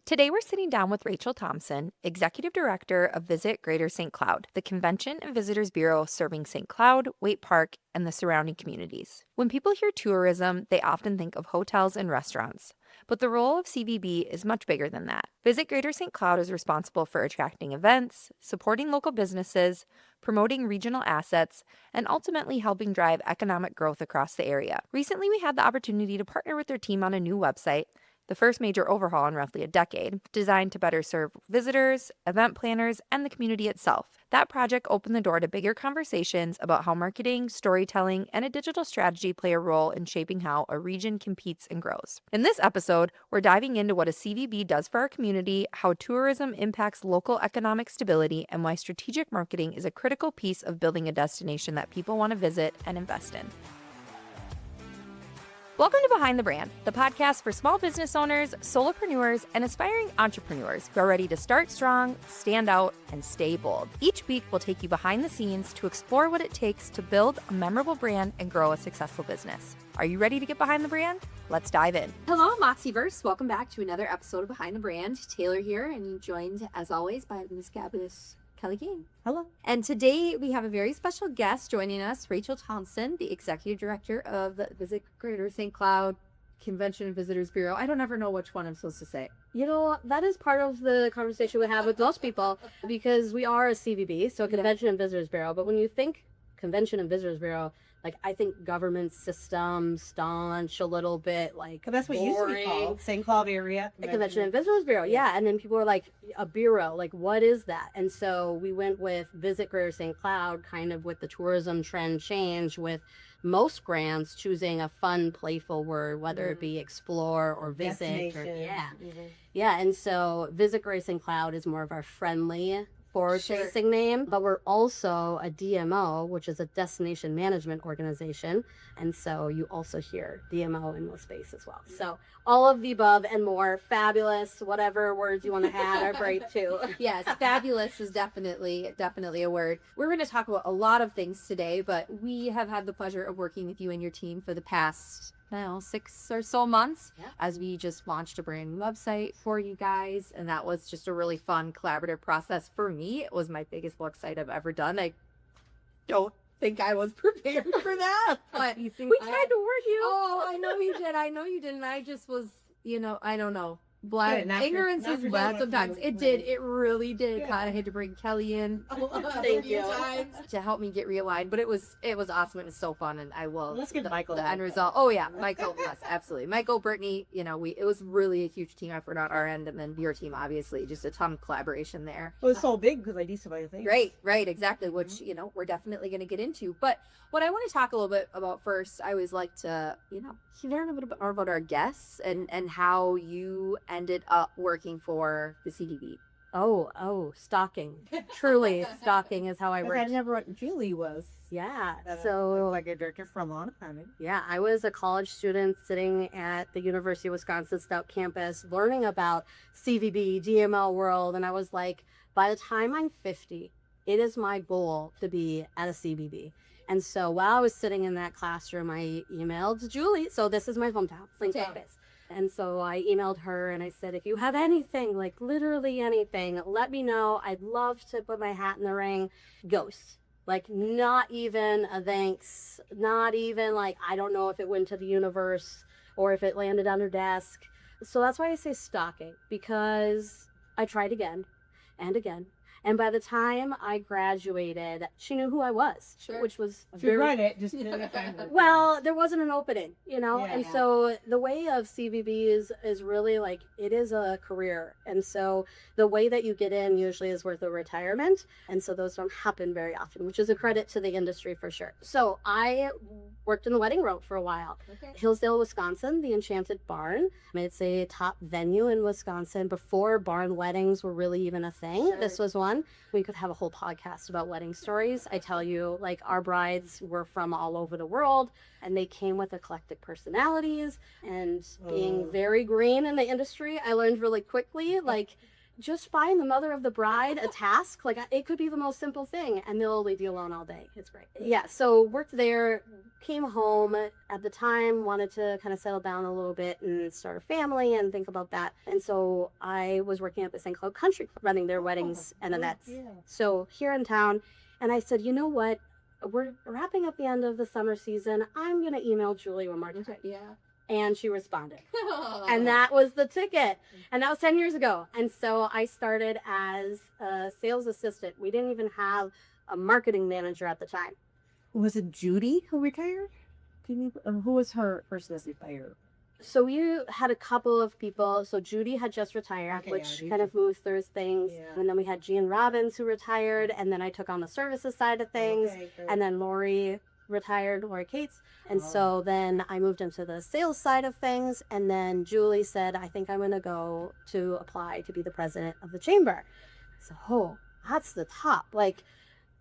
Today, we're sitting down with Rachel Thompson, Executive Director of Visit Greater St. Cloud, the Convention and Visitors Bureau serving St. Cloud, Waite Park, and the surrounding communities. When people hear tourism, they often think of hotels and restaurants. But the role of CVB is much bigger than that. Visit Greater St. Cloud is responsible for attracting events, supporting local businesses, promoting regional assets, and ultimately helping drive economic growth across the area. Recently, we had the opportunity to partner with their team on a new website, the first major overhaul in roughly a decade, designed to better serve visitors, event planners, and the community itself. That project opened the door to bigger conversations about how marketing, storytelling, and a digital strategy play a role in shaping how a region competes and grows. In this episode, we're diving into what a CVB does for our community, how tourism impacts local economic stability, and why strategic marketing is a critical piece of building a destination that people want to visit and invest in. Welcome to Behind the Brand, the podcast for small business owners, solopreneurs, and aspiring entrepreneurs who are ready to start strong, stand out, and stay bold. Each week, we'll take you behind the scenes to explore what it takes to build a memorable brand and grow a successful business. Are you ready to get behind the brand? Let's dive in. Hello, Moxieverse. Welcome back to another episode of Behind the Brand. Taylor here, and joined, as always, by Ms. Gabus Kelly King. Hello. And today we have a very special guest joining us, Rachel Thompson, the Executive Director of the Visit Greater St. Cloud Convention and Visitors Bureau. I don't ever know which one I'm supposed to say. You know, that is part of the conversation we have with most people because we are a CVB, so a Convention and Visitors Bureau. But when you think Convention and Visitors Bureau, like I think government system, staunch, a little bit like that's what boring. Used to be called St. Cloud area Convention and Visitors Bureau. Yeah, and then people were like, a bureau, like what is that? And so we went with Visit Greater St. Cloud, kind of with the tourism trend change, with most brands choosing a fun, playful word, whether it be explore or visit. Yeah. And so Visit Greater St. Cloud is more of our friendly forward-facing name, but we're also a DMO, which is a destination management organization, and so you also hear DMO in the space as well. So all of the above and more. Fabulous, whatever words you want to add are great too. Yes, fabulous is definitely a word. We're going to talk about a lot of things today, but we have had the pleasure of working with you and your team for the past 6 or so months as we just launched a brand new website for you guys, and that was just a really fun collaborative process for me. It was my biggest website I've ever done. I don't think I was prepared for that, but we tried to work you. Oh, I know you did. And I just was, I don't know. Ignorance is bliss sometimes. It really did. God, I had to bring Kelly in thank you to help me get realigned, but it was awesome. It was so fun, and I will. Let's get Michael. The end result. Oh yeah, Michael. Yes, absolutely. Michael, Brittany. It was really a huge team effort on our end, and then your team, obviously, just a ton of collaboration there. It was so big because I do so many things. Right, exactly. Which we're definitely going to get into. But what I want to talk a little bit about first, I always like to learn a little bit more about our guests and how you ended up working for the CDB. Oh, stalking. Truly, stalking is how I work. I never what Julie was. Yeah. So like a director for a long time. Yeah, I was a college student sitting at the University of Wisconsin Stout campus learning about CVB, DML world, and I was like, by the time I'm 50, it is my goal to be at a CVB. And so while I was sitting in that classroom, I emailed Julie. So this is my hometown, St. Campus. And so I emailed her and I said, if you have anything, like literally anything, let me know. I'd love to put my hat in the ring. Ghost. Like not even a thanks, not even like, I don't know if it went to the universe or if it landed on her desk. So that's why I say stalking, because I tried again and again. And by the time I graduated, she knew who I was, which was well, there wasn't an opening, And so the way of CVB is really like, it is a career. And so the way that you get in usually is worth a retirement. And so those don't happen very often, which is a credit to the industry for sure. So I worked in the wedding world for a while. Hillsdale, Wisconsin, the Enchanted Barn. It's a top venue in Wisconsin before barn weddings were really even a thing. This was one. We could have a whole podcast about wedding stories. I tell you, like our brides were from all over the world and they came with eclectic personalities and being very green in the industry. I learned really quickly, like just find the mother of the bride a task. Like it could be the most simple thing and they'll leave you alone all day. It's great. Yeah. So worked there, came home at the time, wanted to kind of settle down a little bit and start a family and think about that. And so I was working at the St. Cloud Country Club, running their weddings and events. Yeah. So here in town, and I said, you know what? We're wrapping up the end of the summer season. I'm going to email Julie one more time. Yeah. And she responded. And that was the ticket. And that was 10 years ago. And so I started as a sales assistant. We didn't even have a marketing manager at the time. Was it Judy who retired? Who was her person that's retired? So we had a couple of people. So Judy had just retired, Okay, which yeah, kind of moved through things. Yeah. And then we had Jean Robbins who retired. And then I took on the services side of things. Okay, great. And then Lori retired, Lori Cates. And Oh. so then I moved into the sales side of things. And then Julie said, I think I'm going to go to apply to be the president of the chamber. So, oh, that's the top. Like,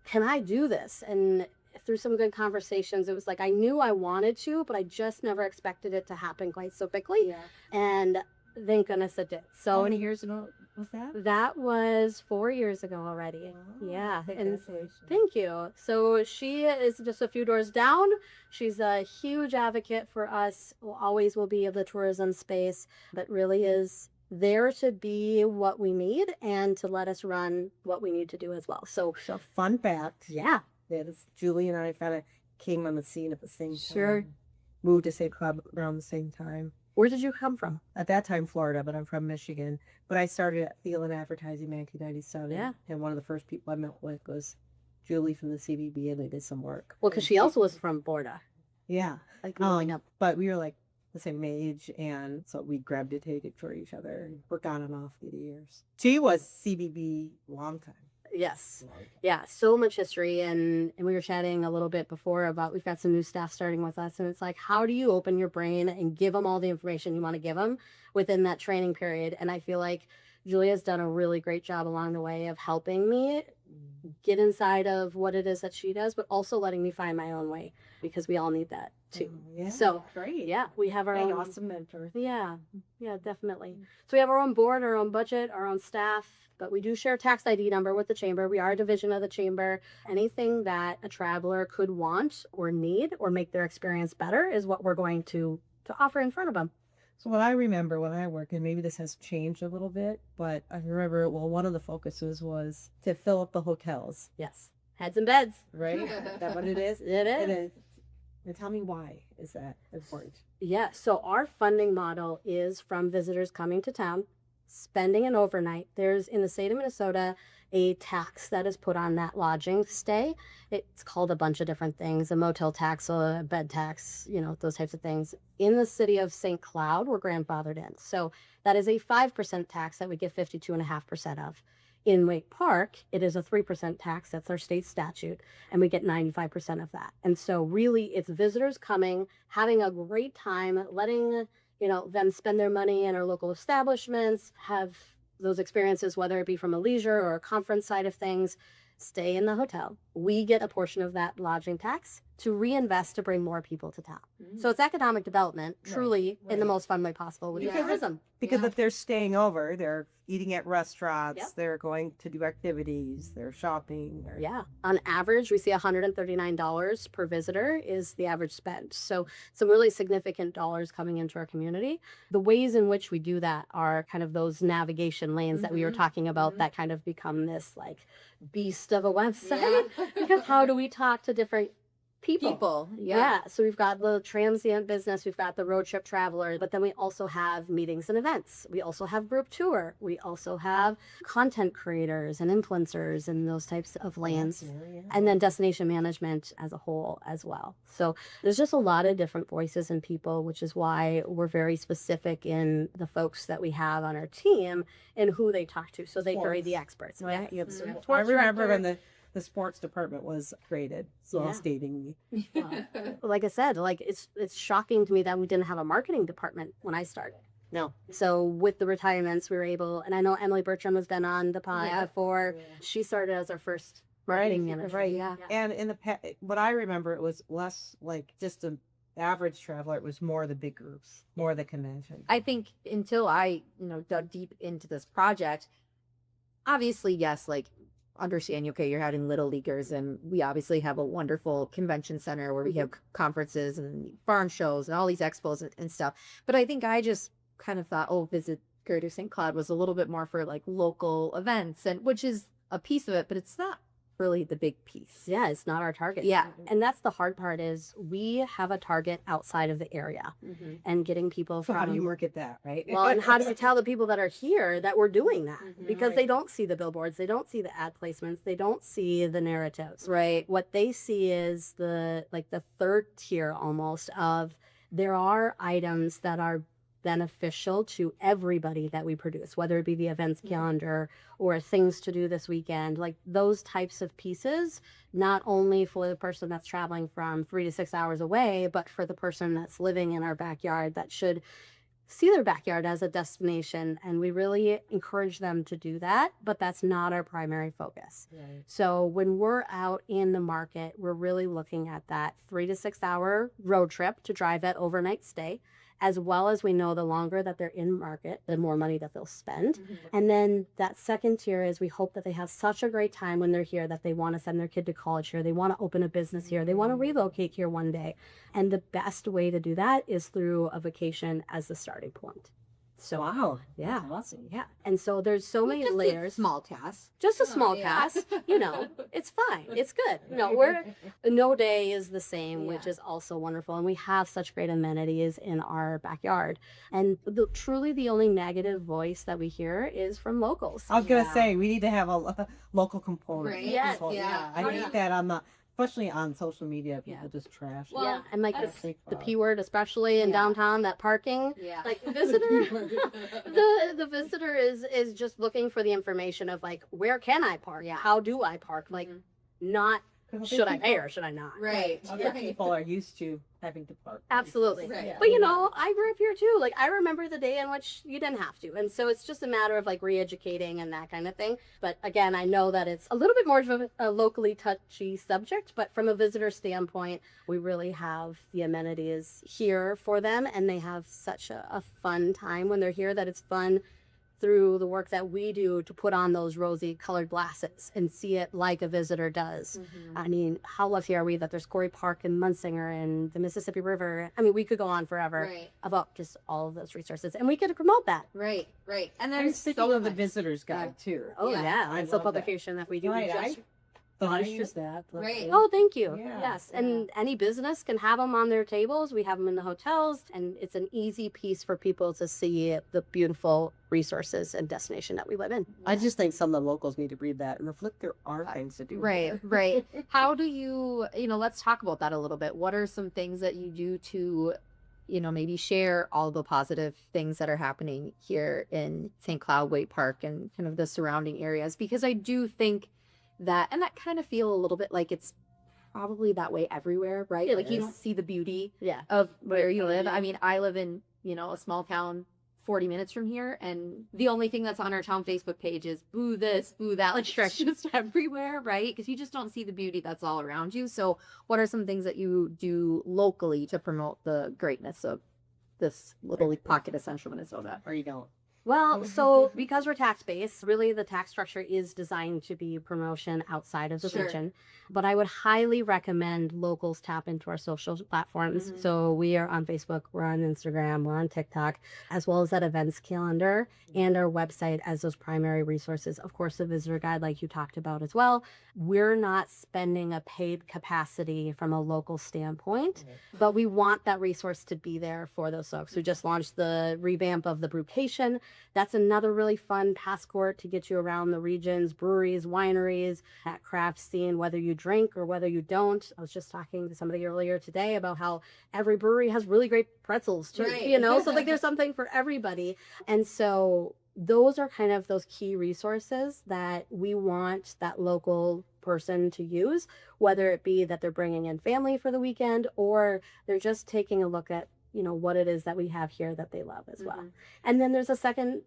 can I do this? And through some good conversations, it was like I knew I wanted to, but I just never expected it to happen quite so quickly. Yeah. And thank goodness it did. So How many years ago was that? that was 4 years ago already. Wow. Yeah. And Congratulations. thank you. So she is just a few doors down. She's a huge advocate for us, always will be of the tourism space, but really is there to be what we need and to let us run what we need to do as well. So So fun fact. yeah, Julie and I kind of came on the scene at the same time. Sure. Moved to St. Cloud around the same time. where did you come from? At that time, Florida, but I'm from Michigan. But I started at Feel and Advertising in 1997. Yeah. And one of the first people I met with was Julie from the CBB, and they did some work. Well, because she also was from Florida. Yeah. Like growing up. But we were like the same age, and so we gravitated for each other and worked on and off through the years. She was CBB long time. Yes. Yeah, so much history. And we were chatting a little bit before about we've got some new staff starting with us. And it's like, how do you open your brain and give them all the information you want to give them within that training period? And I feel like Julia's done a really great job along the way of helping me get inside of what it is that she does, but also letting me find my own way because we all need that too. Yeah. So, great. yeah, we have our An own. awesome mentor. Yeah, definitely. So we have our own board, our own budget, our own staff, but we do share a tax ID number with the chamber. We are a division of the chamber. Anything that a traveler could want or need or make their experience better is what we're going to offer in front of them. So what I remember when I worked, and maybe this has changed a little bit, but I remember, well, one of the focuses was to fill up the hotels, Yes, heads and beds. right? Is that what it is? It is. It is. And tell me why is that important? Yeah, so our funding model is from visitors coming to town, spending an overnight. There's in the state of Minnesota a tax that is put on that lodging stay. It's called a bunch of different things, a motel tax, a bed tax, those types of things. In the city of St. Cloud, we're grandfathered in. So that is a 5% tax that we get 52.5% of. In Wake Park, it is a 3% tax. That's our state statute. And we get 95% of that. And so really it's visitors coming, having a great time, letting, them spend their money in our local establishments, have those experiences, whether it be from a leisure or a conference side of things, stay in the hotel. We get a portion of that lodging tax to reinvest to bring more people to town. So it's economic development, truly in the right. most fun way possible, which is Because tourism. Because if they're staying over, they're eating at restaurants, Yep. they're going to do activities, they're shopping. Yeah. On average, we see $139 per visitor is the average spend. So some really significant dollars coming into our community. The ways in which we do that are kind of those navigation lanes that we were talking about that kind of become this like beast of a website. Because how do we talk to different people? Yeah. So we've got the transient business, we've got the road trip traveler, but then we also have meetings and events. We also have group tour. We also have content creators and influencers and those types of lanes. And then destination management as a whole as well. So there's just a lot of different voices and people, which is why we're very specific in the folks that we have on our team and who they talk to. So they carry the experts. Yeah, you have Mhm. I remember when the sports department was created. So Yeah. it's dating me. Like I said, like it's shocking to me that we didn't have a marketing department when I started. No. So with the retirements, we were able, and I know Emily Bertram has been on the pod before. Yeah. She started as our first marketing manager. Right. Yeah. And in the what I remember, it was less like just an average traveler. It was more the big groups, more the convention. I think until I, dug deep into this project, obviously, yes, like understand, okay, you're having little leaguers, and we obviously have a wonderful convention center where we have conferences and farm shows and all these expos and stuff. But I think I just kind of thought, oh, Visit Greater St. Cloud was a little bit more for like local events, and which is a piece of it, but it's not really the big piece. Yeah, it's not our target. Yeah. And that's the hard part is we have a target outside of the area and getting people So how do you from market that, right? well, and how do you tell the people that are here that we're doing that? Because Right. they don't see the billboards, they don't see the ad placements, they don't see the narratives. Right. What they see is the third tier almost of there are items that are beneficial to everybody that we produce, whether it be the events calendar or things to do this weekend, like those types of pieces, not only for the person that's traveling from 3 to 6 hours away, but for the person that's living in our backyard that should see their backyard as a destination. And we really encourage them to do that, but that's not our primary focus. Right. So when we're out in the market, we're really looking at that 3 to 6 hour road trip to drive that overnight stay, as well as we know the longer that they're in market, the more money that they'll spend. And then that second tier is we hope that they have such a great time when they're here that they want to send their kid to college here. They want to open a business here. They want to relocate here one day. And the best way to do that is through a vacation as the starting point. So, Wow. yeah. That's awesome. Yeah. And so there's so many Just a layers. small task. Just a small yeah. task, it's fine. It's good. No day is the same, which Yeah. is also wonderful. And we have such great amenities in our backyard. And truly the only negative voice that we hear is from locals. I was gonna Yeah. say we need to have a local component. Right. Yes. Yeah. I hate that on the, especially on social media, people Yeah. just trash. Well, Yeah. And like that's- the P word, especially in Yeah. downtown, that parking. Yeah. Like visitor, the visitor is just looking for the information of like, where can I park? Yeah. How do I park? Like, not should I pay or should I not? Right. Other people are used to having to park. Absolutely. Right. Yeah. But I grew up here too. Like I remember the day in which you didn't have to. And so it's just a matter of like re-educating and that kind of thing. But again, I know that it's a little bit more of a locally touchy subject, but from a visitor standpoint, we really have the amenities here for them and they have such a fun time when they're here that it's fun through the work that we do to put on those rosy colored glasses and see it like a visitor does. I mean, how lucky are we that there's Corey Park and Munsinger and the Mississippi River? I mean, we could go on forever Right. about just all of those resources, and we could promote that. Right. Right. And I'm there's speaking so of the much. visitors guide too. Oh Yeah, yeah, I it's a love that. publication that we do. Right, just- I use that. Right. Oh, thank you. Yeah. Yes, and any business can have them on their tables. We have them in the hotels, and it's an easy piece for people to see the beautiful resources and destination that we live in. I just think some of the locals need to read that and reflect there are things to do. Right, right. How do you, let's talk about that a little bit. What are some things that you do to, maybe share all the positive things that are happening here in St. Cloud, Waite Park, and kind of the surrounding areas? Because I do think that, and that kind of feel a little bit like it's probably that way everywhere, right? It Like you is. don't see the beauty Yeah. of where you live. I mean, I live in, a small town 40 minutes from here, and the only thing that's on our town Facebook page is boo this, boo that, like Shrek just everywhere, right? Because you just don't see the beauty that's all around you. So what are some things that you do locally to promote the greatness of this little pocket of central Minnesota? Or you don't. Well, so because we're tax based, really the tax structure is designed to be promotion outside of the Sure. region. But I would highly recommend locals tap into our social platforms. So we are on Facebook, we're on Instagram, we're on TikTok, as well as that events calendar and our website as those primary resources. Of course, the visitor guide, like you talked about as well. We're not spending a paid capacity from a local standpoint, but we want that resource to be there for those folks. We just launched the revamp of the Brewcation. That's another really fun passport to get you around the regions, breweries, wineries, that craft scene, whether you drink or whether you don't. I was just talking to somebody earlier today about how every brewery has really great pretzels too, Right. so like there's something for everybody. And so those are kind of those key resources that we want that local person to use, whether it be that they're bringing in family for the weekend or they're just taking a look at what it is that we have here that they love as well. And then there's a second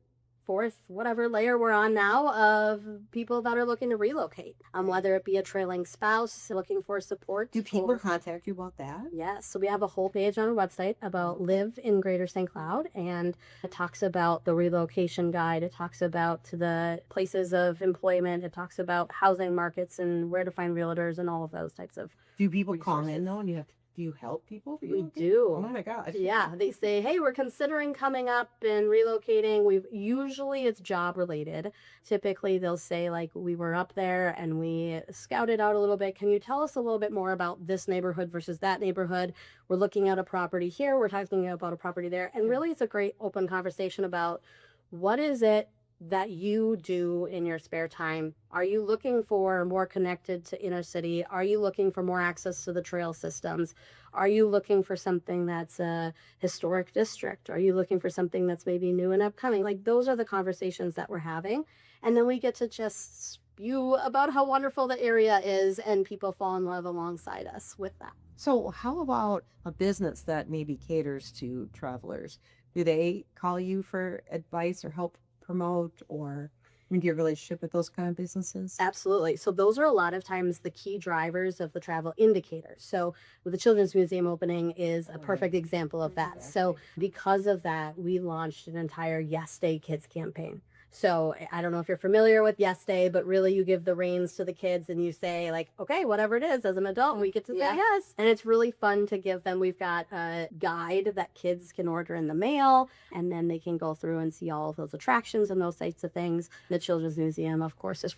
fourth, whatever layer we're on now of people that are looking to relocate, whether it be a trailing spouse looking for support. Do people contact you about that? Yes. So we have a whole page on our website about live in Greater St. Cloud, and it talks about the relocation guide. It talks about the places of employment. It talks about housing markets and where to find realtors and all of those types of. Do people call in though, and do you help people? We do. Oh my gosh. Yeah, they say, hey, we're considering coming up and relocating. Usually it's job related. Typically they'll say like, we were up there and we scouted out a little bit. Can you tell us a little bit more about this neighborhood versus that neighborhood? We're looking at a property here. We're talking about a property there. And really it's a great open conversation about what is it that you do in your spare time. Are you looking for more connected to inner city? Are you looking for more access to the trail systems? Are you looking for something that's a historic district? Are you looking for something that's maybe new and upcoming? Like those are the conversations that we're having. And then we get to just spew about how wonderful the area is, and people fall in love alongside us with that. So how about a business that maybe caters to travelers? Do they call you for advice or help promote, or do you have a relationship with those kind of businesses? Absolutely. So those are a lot of times the key drivers of the travel indicators. So with the Children's Museum opening is a perfect example of that. So because of that, we launched an entire Yes Day Kids campaign. So I don't know if you're familiar with Yes Day, but really you give the reins to the kids and you say like, okay, whatever it is, as an adult, we get to say yes. And it's really fun to give them. We've got a guide that kids can order in the mail, and then they can go through and see all of those attractions and those types of things. The Children's Museum, of course, is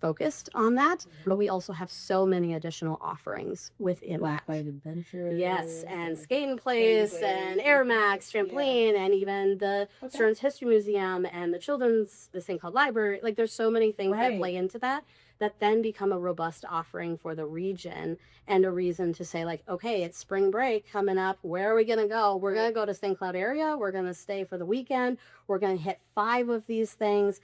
focused on that, but we also have so many additional offerings within Black that. Light Adventure. Yes, and skating place and Air Max, trampoline, and even the Stearns History Museum and this thing called library. Like there's so many things that play into that then become a robust offering for the region, and a reason to say like, okay, it's spring break coming up. Where are we going to go? We're going to go to St. Cloud area. We're going to stay for the weekend. We're going to hit 5 of these things.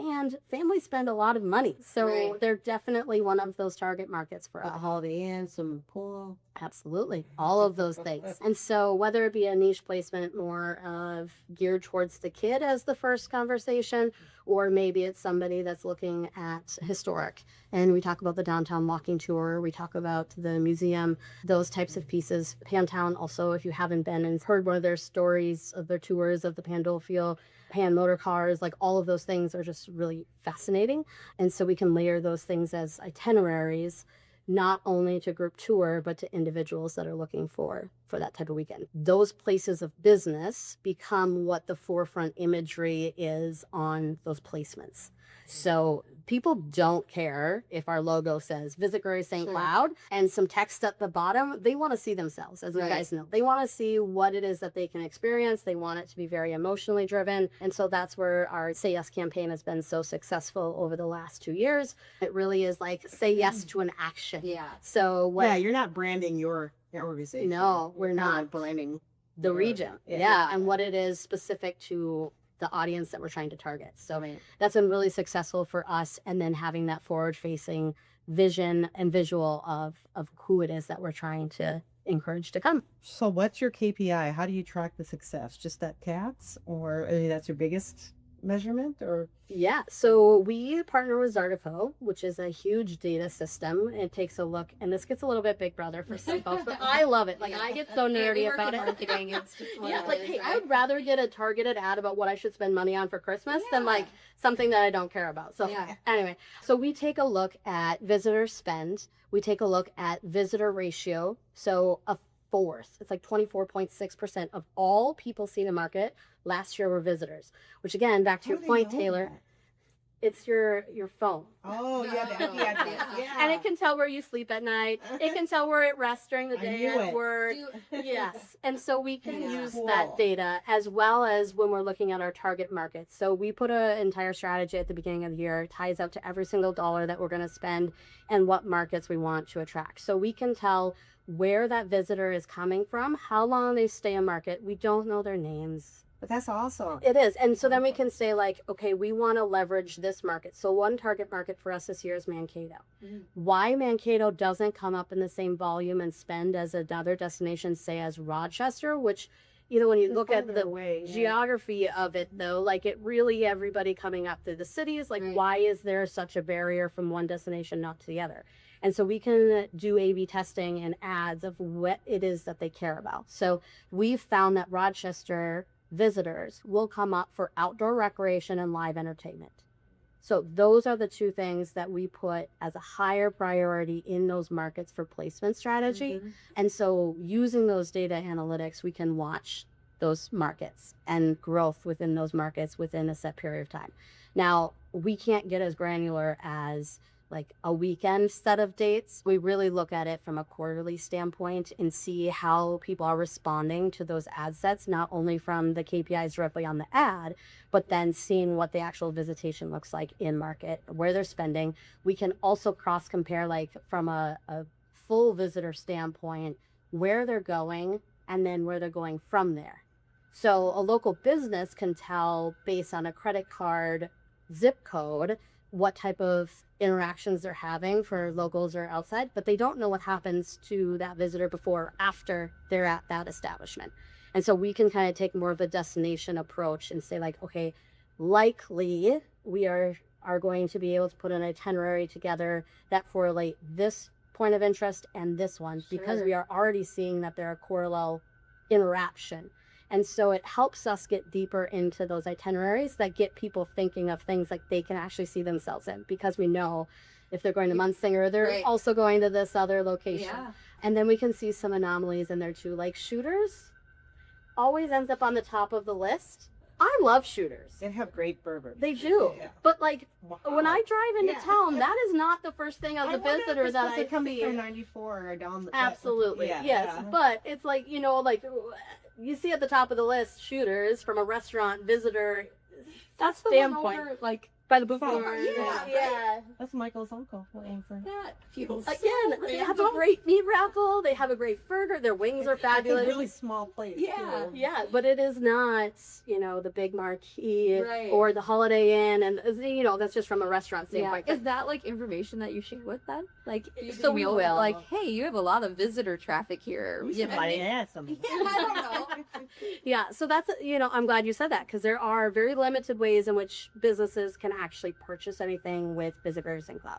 And families spend a lot of money. So they're definitely one of those target markets for us. A Holiday Inn, some pool. Absolutely. All of those things. And so whether it be a niche placement more of geared towards the kid as the first conversation, or maybe it's somebody that's looking at historic. And we talk about the downtown walking tour. We talk about the museum, those types of pieces. Pantown also, if you haven't been and heard one of their stories of their tours of the Pandolfo, Pan motor cars, like all of those things are just really fascinating. And so we can layer those things as itineraries, not only to group tour, but to individuals that are looking for that type of weekend. Those places of business become what the forefront imagery is on those placements. So people don't care if our logo says Visit Greater St. Cloud and some text at the bottom. They want to see themselves, as you guys know. They want to see what it is that they can experience. They want it to be very emotionally driven. And so that's where our Say Yes campaign has been so successful over the last 2 years. It really is like say yes to an action. Yeah. So you're not branding your organization. No, we're not branding the region. Yeah. And what it is specific to the audience that we're trying to target. So that's been really successful for us. And then having that forward facing vision and visual of who it is that we're trying to encourage to come. So what's your KPI? How do you track the success? Just that cats, or that's your biggest measurement? Or yeah, so we partner with Zardico, which is a huge data system. It takes a look, and this gets a little bit Big Brother for some folks, but I love it. Like I get so nerdy about it. Marketing. It's just like hey, I would rather get a targeted ad about what I should spend money on for Christmas than like something that I don't care about. So anyway, so we take a look at visitor spend. We take a look at visitor ratio. So a fourth, it's like 24.6% of all people seen in market last year were visitors, which again, back to your point, Taylor, it's your phone. Oh, yeah. And it can tell where you sleep at night. It can tell where it rests during the day at work. Yes. And so we can use that data as well as when we're looking at our target markets. So we put an entire strategy at the beginning of the year, ties out to every single dollar that we're going to spend and what markets we want to attract. So we can tell where that visitor is coming from, how long they stay in market. We don't know their names. But that's awesome. It is. And so then we can say like, okay, we want to leverage this market. So one target market for us this year is Mankato. Why Mankato doesn't come up in the same volume and spend as another destination, say as Rochester, which when you They're look at farther the away, yeah. geography of it, though, like it really, everybody coming up through the cities, like Right. why is there such a barrier from one destination not to the other? And so we can do A/B testing and ads of what it is that they care about. So we've found that Rochester visitors will come up for outdoor recreation and live entertainment. So those are the two things that we put as a higher priority in those markets for placement strategy. Mhm. And so using those data analytics, we can watch those markets and growth within those markets within a set period of time. Now, we can't get as granular as like a weekend set of dates. We really look at it from a quarterly standpoint and see how people are responding to those ad sets, not only from the KPIs directly on the ad, but then seeing what the actual visitation looks like in market, where they're spending. We can also cross compare, like from a full visitor standpoint, where they're going and then where they're going from there. So a local business can tell based on a credit card zip code what type of interactions they're having for locals or outside, but they don't know what happens to that visitor before or after they're at that establishment. And so we can kind of take more of a destination approach and say like, okay, likely we are going to be able to put an itinerary together that correlate this point of interest and this one, because Sure. we are already seeing that there are correlate interaction. And so it helps us get deeper into those itineraries that get people thinking of things like they can actually see themselves in, because we know if they're going to Munsinger, they're Right. also going to this other location. Yeah. And then we can see some anomalies in there too, like Shooters always ends up on the top of the list. I love Shooters. They have great bourbon. They do. Yeah. But like Wow. when I drive into Yeah. town, that is not the first thing as I a wonder if visitor it's that 'cause I they're coming see. from 94 or down the Absolutely. Yeah, Yes. yeah. But it's like, like you see at the top of the list Shooters from a restaurant visitor That's the one standpoint. over, like, By the book Oh, store. yeah, Yeah. That's Michael's uncle. We'll aim for. that feels Again, they have a great meat raffle. They have a great burger. Their wings are It's a fabulous. really small place. Yeah. too. Yeah, but it is not, the big marquee Right. or the Holiday Inn, and that's just from a restaurant Yeah. standpoint. Is that like information that you share with them? Like, So we will. Like, hey, you have a lot of visitor traffic here. We You should know, buy an ass some. I don't know. Yeah, so that's, I'm glad you said that, because there are very limited ways in which businesses can actually purchase anything with Visit Greater St. Cloud.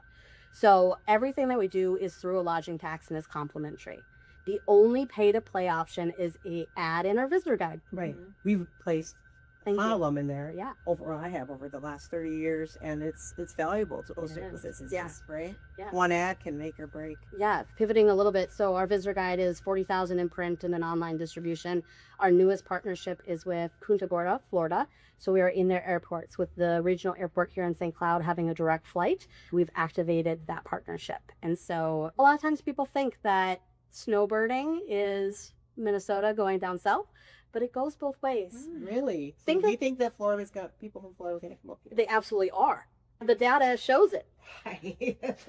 So everything that we do is through a lodging tax and is complimentary. The only pay to play option is a ad in our visitor guide. Right. Mhm. We've placed Thank you. column in there. Yeah. I have over the last 30 years, and it's valuable to those It is. businesses. Yeah. Right. Yeah. One ad can make or break. Yeah, pivoting a little bit. So our visitor guide is 40,000 in print and an online distribution. Our newest partnership is with Punta Gorda, Florida. So we are in their airports, with the regional airport here in St. Cloud having a direct flight. We've activated that partnership. And so a lot of times people think that snowbirding is Minnesota going down south, but it goes both ways. Really? So Think do of- you think that Florida's got people from Florida going to come up here? They absolutely are. The data shows it.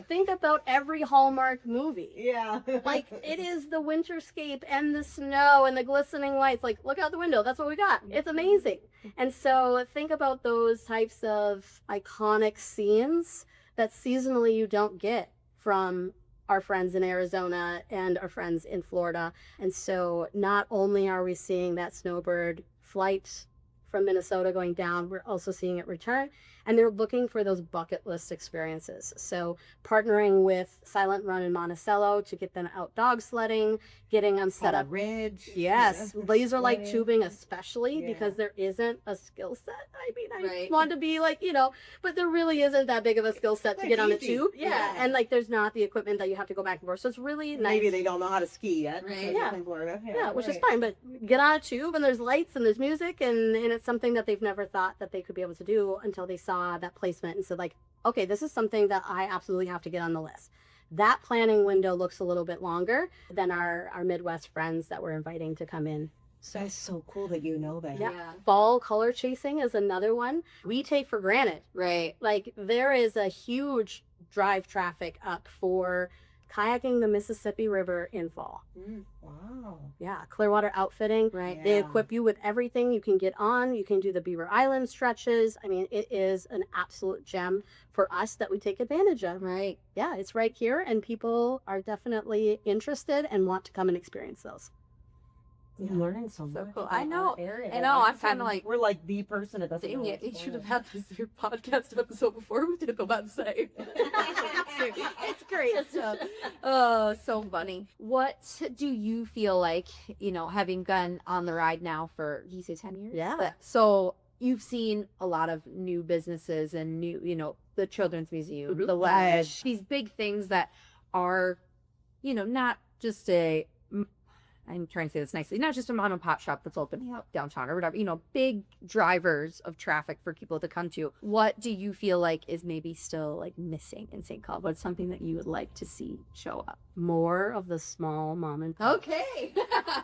Think about every Hallmark movie. Yeah. Like, it is the winterscape and the snow and the glistening lights. Like, look out the window. That's what we got. It's amazing. And so think about those types of iconic scenes that seasonally you don't get from our friends in Arizona and our friends in Florida. And so not only are we seeing that snowbird flight from Minnesota going down, we're also seeing it return. And they're looking for those bucket list experiences. So partnering with Silent Run in Monticello to get them out dog sledding, getting them set up. Ridge. Yes, laser light sledding. tubing especially, Yeah. because there isn't a skill set. I mean, I Right. want to be like, but there really isn't that big of a skill set to It's get on a easy. tube. Yeah. And like there's not the equipment that you have to go back and forth. So it's really nice. Maybe they don't know how to ski yet. Right. Yeah. In Florida. Yeah, which is right. fine, but get on a tube and there's lights and there's music, and it's something that they've never thought that they could be able to do until they saw that placement and said like, okay, this is something that I absolutely have to get on the list. That planning window looks a little bit longer than our Midwest friends that we're inviting to come in. That's so cool that you know that. Yeah. Fall color chasing is another one we take for granted. Right. Like, there is a huge drive traffic up for kayaking the Mississippi River in fall. Wow. Yeah, Clearwater Outfitting. Right. They Yeah. equip you with everything you can get on. You can do the Beaver Island stretches. I mean, it is an absolute gem for us that we take advantage of. Right. Yeah, it's right here, and people are definitely interested and want to come and experience those. I'm learning so much. So cool. about I know. our area. I know. I'm kind of like, we're like the person that doesn't dang know it, what's you should going have on. had this your podcast episode before we did the website. It's great stuff. Oh, so funny. What do you feel like, having been on the ride now for, you say 10 years? Yeah. So you've seen a lot of new businesses and new, the Children's Museum, Mhm. the Ledge, these big things that are, not just I'm trying to say this nicely, not just a mom and pop shop that's opening up downtown or whatever, big drivers of traffic for people to come to. What do you feel like is maybe still like missing in St. Cloud? What's something that you would like to see show up? More of the small mom and pop. Okay.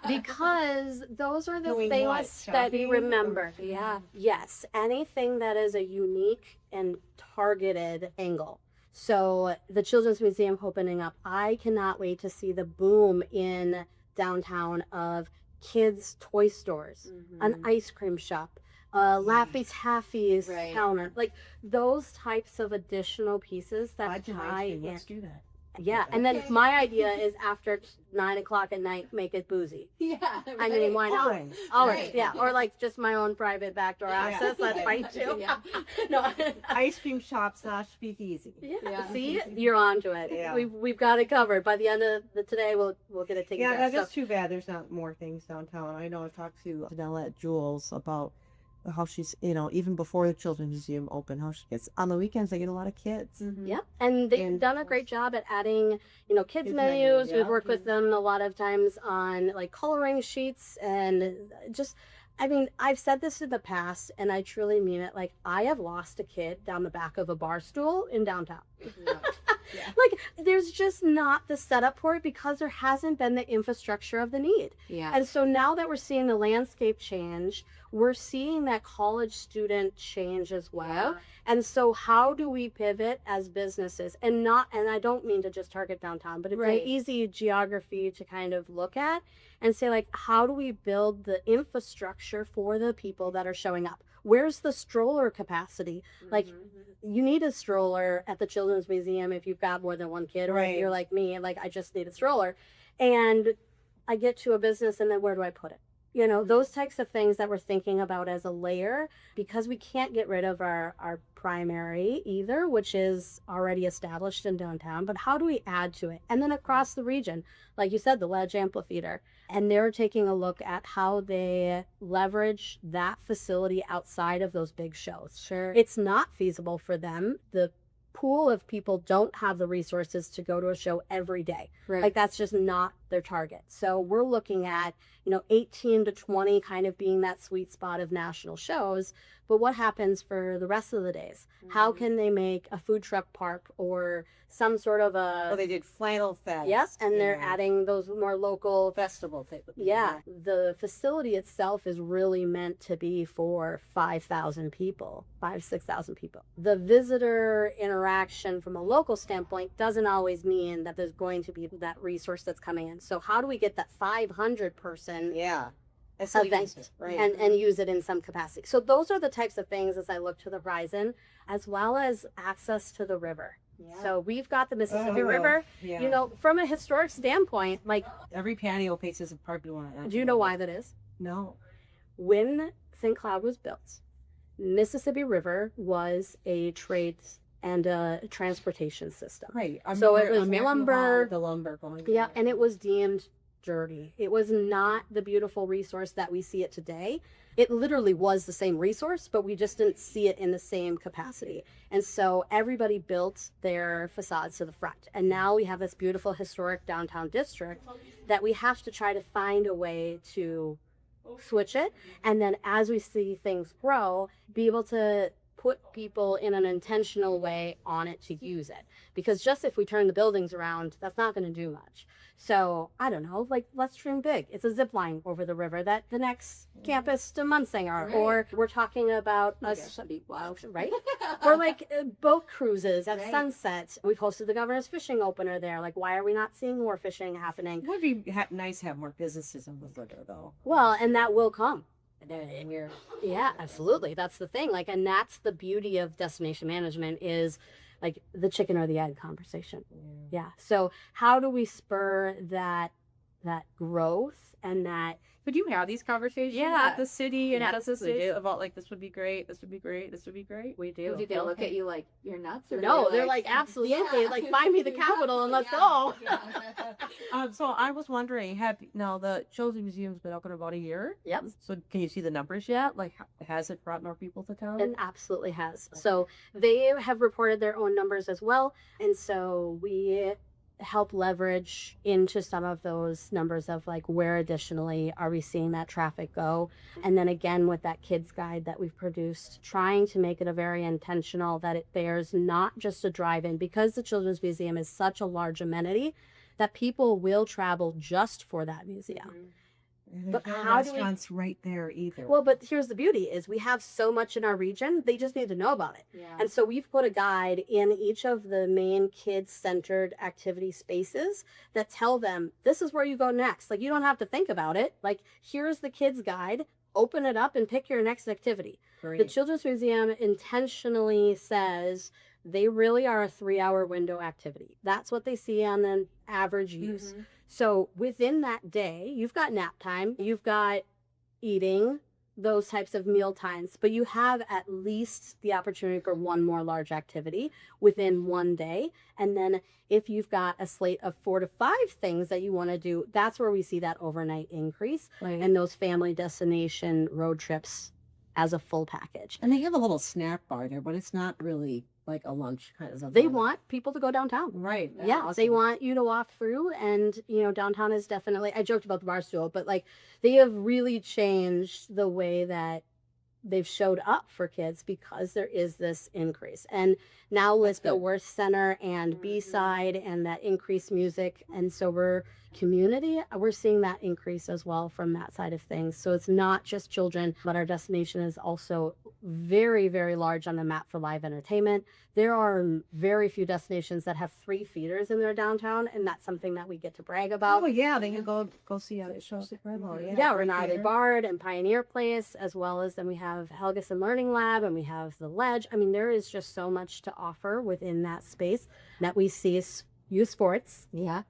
Because those are the Doing things what? that we Shopping? remember. Or- Yeah. Yes. Anything that is a unique and targeted angle. So the Children's Museum opening up, I cannot wait to see the boom in downtown of kids' toy stores, an ice cream shop, Laffy's Halfies Right. counter, like those types of additional pieces that I'd tie like to. in. Let's do that. Yeah, and then my idea is after 9 o'clock at night, make it boozy. Yeah. I mean, why not? Always. Always, Right. yeah, or like just my own private backdoor Yeah. access. That's fine too. Yeah. No, Ice cream shop / speakeasy. yeah. See, you're onto it. Yeah. We've got it covered. By the end of today, we'll get it taken Yeah, care that's of. just too bad there's not more things downtown. I know I've talked to Janelle at Jules about how she's, even before the Children's Museum opened, how she gets, on the weekends, they get a lot of kids. Yep, and they've And- done a great job at adding, kids Kids menus. menus, We've yeah. worked with them a lot of times on like coloring sheets and just. I mean, I've said this in the past, and I truly mean it. Like, I have lost a kid down the back of a bar stool in downtown. Yeah. Like, there's just not the setup for it because there hasn't been the infrastructure of the need. Yeah. And so now that we're seeing the landscape change, we're seeing that college student change as well. And so how do we pivot as businesses and I don't mean to just target downtown, but it's Right. an easy geography to kind of look at and say, like, how do we build the infrastructure for the people that are showing up? Where's the stroller capacity? Like, you need a stroller at the Children's Museum if you've got more than one kid, or if Right. you're like me, like, I just need a stroller. And I get to a business, and then where do I put it? Those types of things that we're thinking about as a layer, because we can't get rid of our primary either, which is already established in downtown, but how do we add to it? And then across the region, like you said, the Ledge Amphitheater, and they're taking a look at how they leverage that facility outside of those big shows. Sure. It's not feasible for them. The pool of people don't have the resources to go to a show every day. Right. Like, that's just not their target. So we're looking at, 18 to 20 kind of being that sweet spot of national shows. But what happens for the rest of the days? How Mhm. can they make a food truck park or some sort of Oh, a... they did flannel fest. Yes, and they're Yeah. adding those more local... Festival thing. Yeah, the facility itself is really meant to be for 5,000 people, 6,000 people. The visitor interaction from a local standpoint doesn't always mean that there's going to be that resource that's coming in. So how do we get that 500 person Yeah. That's what event it is, right? and use it in some capacity? So those are the types of things as I look to the horizon, as well as access to the river. Yeah. So we've got the Mississippi Oh, River. yeah. From a historic standpoint, like, Every patio faces a parking lot. do you know why that is? No. When St. Cloud was built, Mississippi River was a trade and a transportation system. Right. So it remember was American lumber. Hall, the lumber going. Yeah, there. and it was deemed dirty. It was not the beautiful resource that we see it today. It literally was the same resource, but we just didn't see it in the same capacity. And so everybody built their facades to the front. And now we have this beautiful historic downtown district that we have to try to find a way to switch it. And then as we see things grow, be able to put people in an intentional way on it to use it. Because just if we turn the buildings around, that's not going to do much. So I don't know, like, let's dream big. It's a zip line over the river that connects campus to Munsinger, Right. or we're talking about us, right? Or like boat cruises at Right. sunset. We've hosted the governor's fishing opener there. Like, why are we not seeing more fishing happening? It would be nice to have more businesses on the river, though. Well, and that will come. And you're, yeah, absolutely. That's the thing. Like, and that's the beauty of destination management is like the chicken or the egg conversation. Yeah. So how do we spur that growth and that. But you have these conversations Yeah. at the city and Yes, businesses we do. about like, this would be great, this would be great, this would be great. We do. Do they look at you like you're nuts? Or No, they're like, absolutely. Like, find me the capital and let's go. So I was wondering, now the Children's Museum's been open about a year? Yep. So can you see the numbers yet? Like, has it brought more people to town? It absolutely has. So they have reported their own numbers as well. And so we help leverage into some of those numbers of like where additionally are we seeing that traffic go. And then again with that kids guide that we've produced, trying to make it a very intentional that there's not just a drive-in, because the Children's Museum is such a large amenity that people will travel just for that museum. And But there's no how do we- restaurants right there either. Well, but here's the beauty is we have so much in our region, they just need to know about it. Yeah. And so we've put a guide in each of the main kids-centered activity spaces that tell them, this is where you go next. Like, you don't have to think about it. Like, here's the kids guide, open it up and pick your next activity. Great. The Children's Museum intentionally says they really are a 3-hour window activity. That's what they see on an average use. Mhm. So within that day, you've got nap time, you've got eating, those types of meal times, but you have at least the opportunity for one more large activity within one day. And then if you've got a slate of 4 to 5 things that you want to do, that's where we see that overnight increase Right. and those family destination road trips as a full package. And they have a little snack bar there, but it's not really like a lunch kind of. They want people to go downtown. Right. Yeah, they awesome. want you to walk through, and downtown is definitely. I joked about the bar stool, but like they have really changed the way that they've showed up for kids because there is this increase. And now with the good. Worth Center and B-side and that increased music, and so we're seeing that increase as well from that side of things. So it's not just children, but our destination is also very, very large on the map for live entertainment. There are very few destinations that have 3 feeders in their downtown, and that's something that we get to brag about. Oh yeah, they can go see how it shows the promo. Yeah, Renate Bard and Pioneer Place, as well as then we have Helgeson Learning Lab and we have the Ledge. I mean, there is just so much to offer within that space that we see youth sports. Yeah.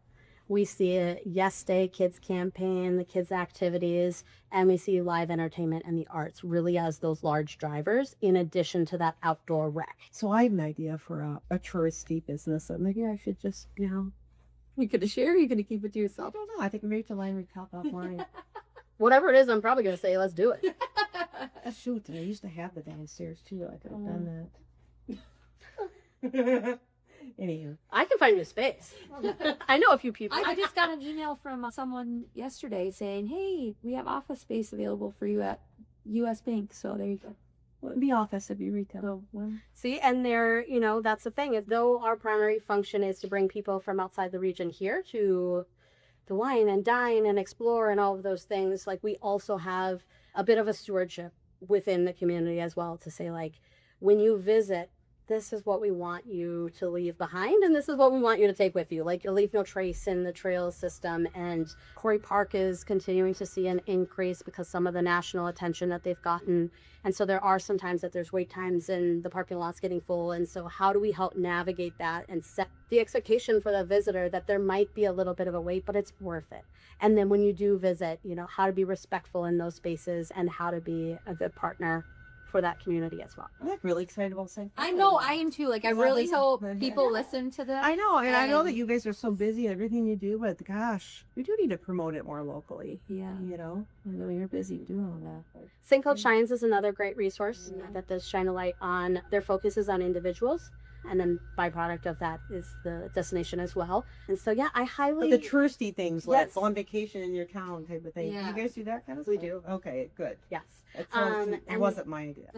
We see a Yes Day Kids campaign, the kids activities, and we see live entertainment and the arts really as those large drivers in addition to that outdoor rec. So I have an idea for a touristy business that maybe I should just, You gonna share? Or you gonna keep it to I yourself? don't know. I think Rachel and I would help offline. Whatever it is, I'm probably going to say, let's do it. Shoot, I used to have the downstairs too. I could have done that. Anywho. I can find you a space. I know a few people. I just got an email from someone yesterday saying, "Hey, we have office space available for you at U.S. Bank." So there you go. Wouldn't be office, it'd be retail. So, well, See, and that's the thing is though our primary function is to bring people from outside the region here to wine and dine and explore and all of those things, like we also have a bit of a stewardship within the community as well to say like, when you visit, this is what we want you to leave behind and this is what we want you to take with you. Like you'll leave no trace in the trail system. And Corey Park is continuing to see an increase because some of the national attention that they've gotten. And so there are some times that there's wait times and the parking lot's getting full. And so how do we help navigate that and set the expectation for the visitor that there might be a little bit of a wait, but it's worth it. And then when you do visit, how to be respectful in those spaces and how to be a good partner for that community as well. I'm like really excited about saying. I know I am too. Like I Well, really listen, hope but- people listen to this. I know, and I know that and- you guys are so busy, everything you do, but gosh, we do need to promote it more locally. Yeah, I I know you're busy doing that. St. Cloud Shines is another great resource that does shine a light on. Their focus is on individuals, and then byproduct of that is the destination as well. And so, yeah, I highly. But the touristy things, like Yes. go on vacation in your town type of thing. Yeah. You guys do that kind of We stuff? do. Okay, good. Yes. It and- wasn't my idea.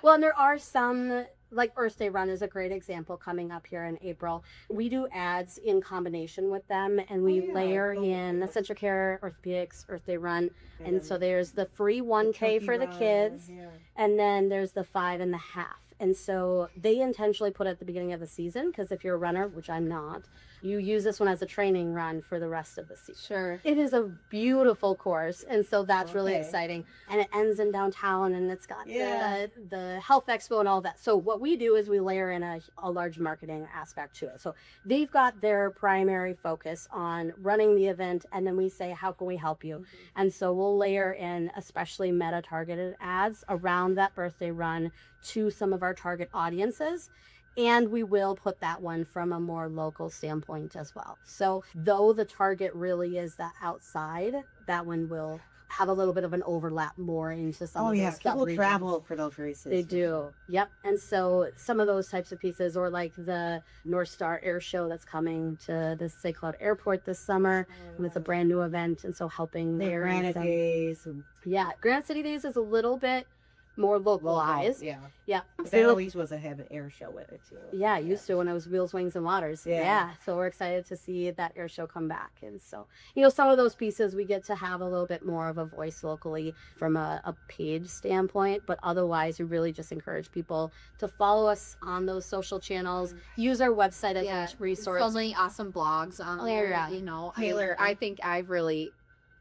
Well, and there are some, like Earth Day Run is a great example coming up here in April. We do ads in combination with them, and we Oh, yeah. layer Oh, in yeah. Essential Care, Orthopedics, Earth Day Run. And so there's the free 1K for the kids. Yeah. And then there's the 5 and the half. And so they intentionally put it at the beginning of the season because if you're a runner, which I'm not, you use this one as a training run for the rest of the season. Sure. It is a beautiful course, and so that's really Okay. exciting. And it ends in downtown, and it's got Yeah. the health expo and all that. So what we do is we layer in a large marketing aspect to it. So they've got their primary focus on running the event, and then we say, how can we help you? And so we'll layer in especially meta targeted ads around that birthday run to some of our target audiences. And we will put that one from a more local standpoint as well. So though the target really is the outside, that one will have a little bit of an overlap more into some Oh of yeah, those people sub-regions. travel for those races. They do. Yep. And so some of those types of pieces, or like the North Star Air Show that's coming to the St. Cloud Airport this summer. And it's a brand new event. And so helping The there. Granite Days. And Yeah. Granite City Days is a little bit more localized. Yeah. Yeah. That always was a heavy air show with it too. Yeah, I used to when I was Wheels, Wings, and Waters. Yeah. Yeah. So we're excited to see that air show come back. And so, some of those pieces we get to have a little bit more of a voice locally from a page standpoint. But otherwise, we really just encourage people to follow us on those social channels, use our website as Yeah, a resource. So many awesome blogs on there. Yeah. Taylor, I think I've really,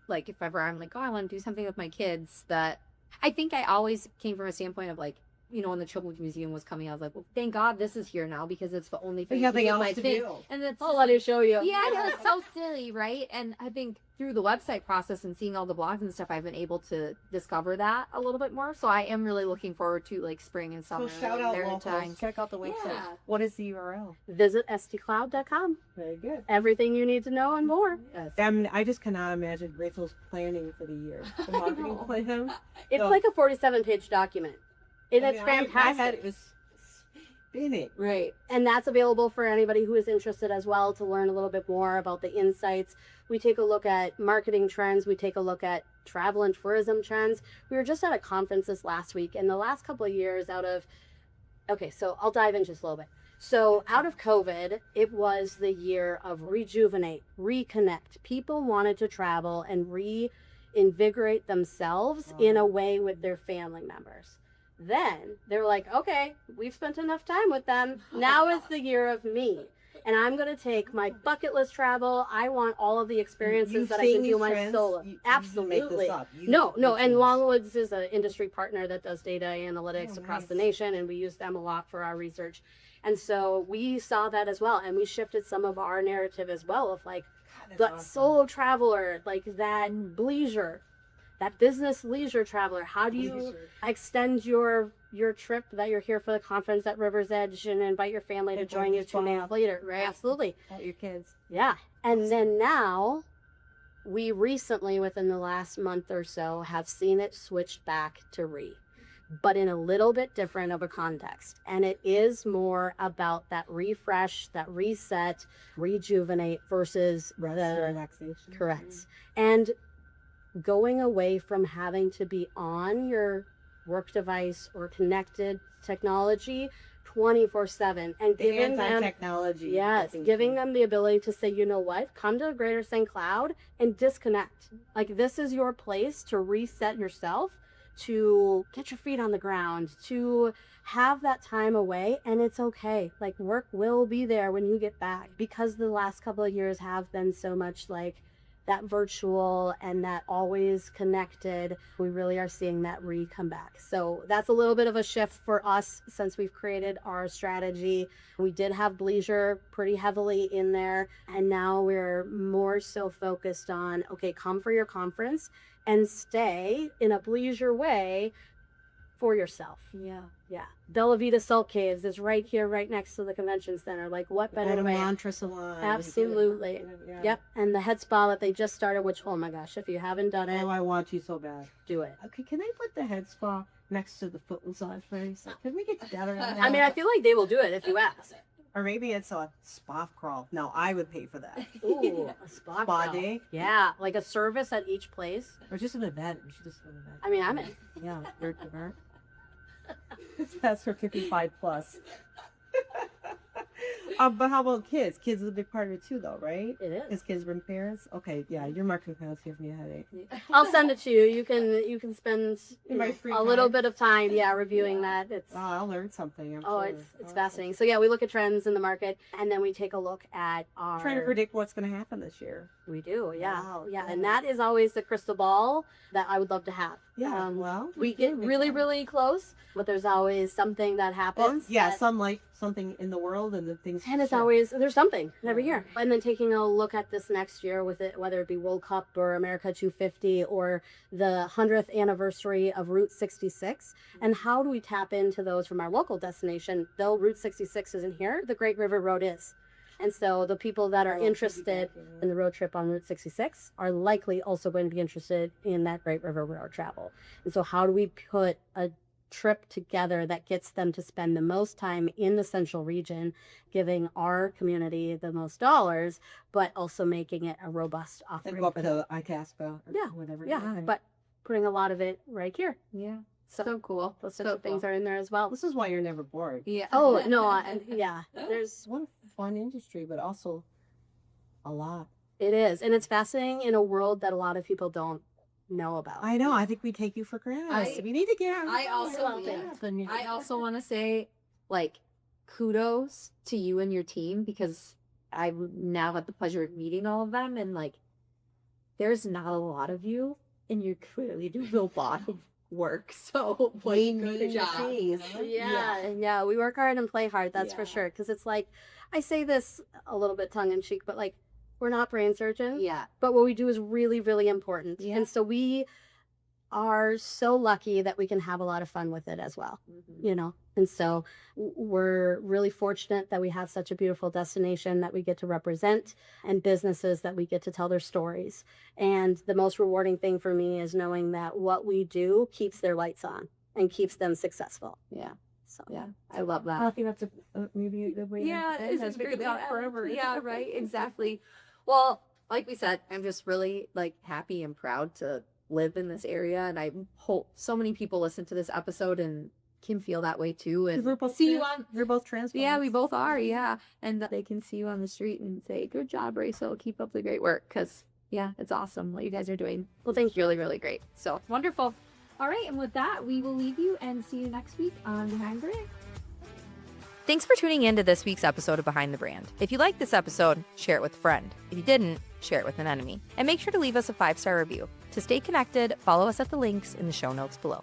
like, if ever I'm like, oh, I want to do something with my kids, that I think I always came from a standpoint of like, when the Children's Museum was coming, I was like, well, thank God this is here now because it's the only thing. There's nothing to do with else my to thing. do. And it's I'll let it show you. yeah, no, it's so silly, right? And I think through the website process and seeing all the blogs and stuff, I've been able to discover that a little bit more. So I am really looking forward to like spring and summer. shout out locals. Valentine's. Check out the website. Yeah. What is the URL? Visit stcloud.com. Very good. Everything you need to know and more. I just cannot imagine Rachel's planning for the year. The marketing plan. It's So- like a 47-page document. And it's My fantastic. head was spinning. Right. And that's available for anybody who is interested as well to learn a little bit more about the insights. We take a look at marketing trends. We take a look at travel and tourism trends. We were just at a conference this last week, and the last couple of years so I'll dive in just a little bit. So out of COVID, it was the year of rejuvenate, reconnect. People wanted to travel and reinvigorate themselves in a way with their family members. Then they're like, okay, we've spent enough time with them. Now is the year of me. And I'm going to take my bucket list travel. I want all of the experiences You've that I seen can do these my trends? solo. You make Absolutely. this up. No. You And choose. Longwoods is an industry partner that does data analytics Oh, across the nice. nation, and we use them a lot for our research. And so we saw that as well. And we shifted some of our narrative as well of like God, the that's awesome. solo traveler, like that leisure, that business leisure traveler. How do you Leisure. extend your trip that you're here for the conference at River's Edge and invite your family to And join you bring 2 days Bob. later? Right. Absolutely. Out your kids. Yeah. And then now we recently, within the last month or so, have seen it switched back to but in a little bit different of a context. And it is more about that refresh, that reset, rejuvenate versus Rest the and relaxation. correct. And going away from having to be on your work device or connected technology 24/7 and The giving them anti-technology. yes, thing. giving them the ability to say, you know what, come to Greater St. Cloud and disconnect. Like this is your place to reset yourself, to get your feet on the ground, to have that time away. And it's okay. Like work will be there when you get back, because the last couple of years have been so much like that virtual and that always connected. We really are seeing that come back. So that's a little bit of a shift for us since we've created our strategy. We did have bleisure pretty heavily in there, and now we're more so focused on, okay, come for your conference and stay in a bleisure way for yourself. Yeah. Yeah. Bella Vita Salt Caves is right here, right next to the convention center. Like what better Better way? mantra salon. Absolutely. Yeah. Yep. And the head spa that they just started, which, oh my gosh, if you haven't done it, Oh, I want you so bad. do it. Okay, can they put the head spa next to the foot massage place? Can we get together on that? I mean, I feel like they will do it if you ask. Or maybe it's a spa crawl. No, I would pay for that. Ooh, a spa, Spa crawl. day? Yeah, like a service at each place. Or just an event. We should just do an event. I mean, I'm in. Yeah, bird to bird. That's for 55 plus. But how about kids? Kids is a big part of it too, though, right? It is. Because kids bring parents. Okay, yeah, your marketing panel's giving me a headache. I'll send it to you. You can spend In my free a little time. bit of time, reviewing that. It's Oh, I'll learn something. I'm oh, sure. it's Oh, fascinating. So yeah, we look at trends in the market, and then we take a look at our. Trying to predict what's going to happen this year. We do, yeah, Wow, yeah, cool. and that is always the crystal ball that I would love to have. Yeah, well, we get really, fun. really close, but there's always something that Well, happens. yeah, that- some like something in the world, and the things. and it's shift. always there's something every Yeah. year. And then taking a look at this next year with it, whether it be World Cup or America 250 or the 100th anniversary of Route 66, and how do we tap into those from our local destination? Though Route 66 isn't here, the Great River Road is. And so the people that are Oh, interested in the road trip on Route 66 are likely also going to be interested in that Great River Road travel. And so how do we put a trip together that gets them to spend the most time in the central region, giving our community the most dollars, but also making it a robust And offering? go up to Itasca or Yeah, whatever. yeah, but putting a lot of it right here. Yeah. So cool. Those types of things are in there as well. This is why you're never bored. Yeah. Oh, no, yeah, there's, It's one fun industry, but also a lot. it is. And it's fascinating in a world that a lot of people don't know about. I know. I think we take you for granted. We need to get out. I also- yeah. I also want to say, like, kudos to you and your team because I've now had the pleasure of meeting all of them, and like, there's not a lot of you, and you clearly do a lot of work. So, like, We good need job. trees. Yeah, we work hard and play hard, that's for Yeah. sure. Because it's like, I say this a little bit tongue in cheek, but like, we're not brain surgeons. Yeah. But what we do is really, really important. Yeah. And so we are so lucky that we can have a lot of fun with it as well, you know? And so we're really fortunate that we have such a beautiful destination that we get to represent and businesses that we get to tell their stories. And the most rewarding thing for me is knowing that what we do keeps their lights on and keeps them successful. Yeah. So Yeah. I love I that. think that's maybe a good way. Yeah, to it end. is Has a been great going way to forever. end. Yeah, right. Exactly. Well, like we said, I'm just really like happy and proud to live in this area, and I hope so many people listen to this episode and can feel that way too. And We're both see you trans- on. We're both trans. Yeah, we women. both are. Yeah, and that they can see you on the street and say, "Good job, Rachel. Keep up the great work." Because yeah, it's awesome what you guys are doing. well, thank you. Really, really great. So wonderful. All right, and with that, we will leave you and see you next week on Behind the Brand. Thanks for tuning in to this week's episode of Behind the Brand. If you liked this episode, share it with a friend. If you didn't, share it with an enemy. And make sure to leave us a 5-star review. To stay connected, follow us at the links in the show notes below.